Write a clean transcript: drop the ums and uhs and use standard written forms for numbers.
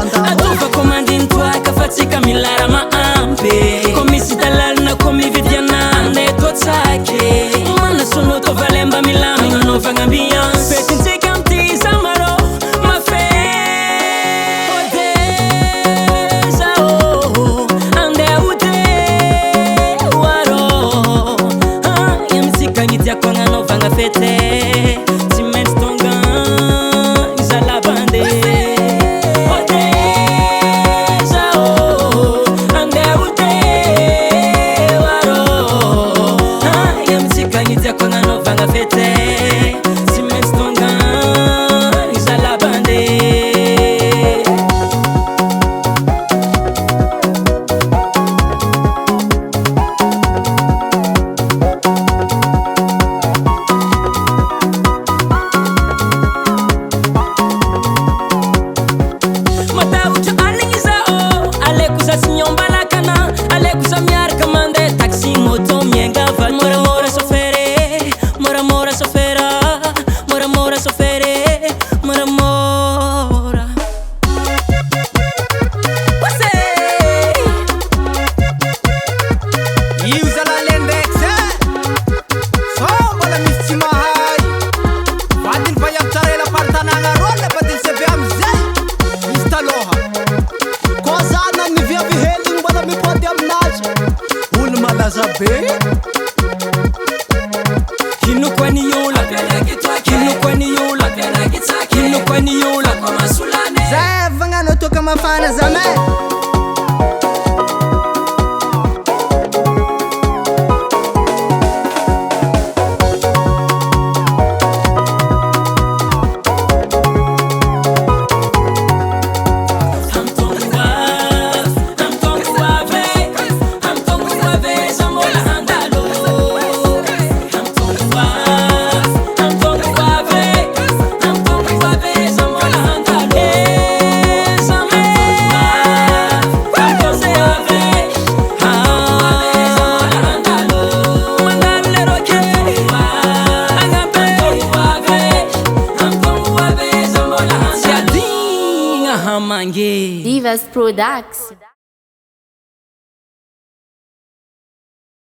Atufa komandin tua kafatika milara maampe komisi dalal na komi vidiana ne totsake mana sono to valemba milami no vanga ambiance petinse kamti samaro mafe odeza o ande ute waro yamsika ngitia kwanga no vanga fete Kinu kwani yola Kinu kwani yola Kinu kwani yola Zaya vanga no toka mafana zame Divas Products.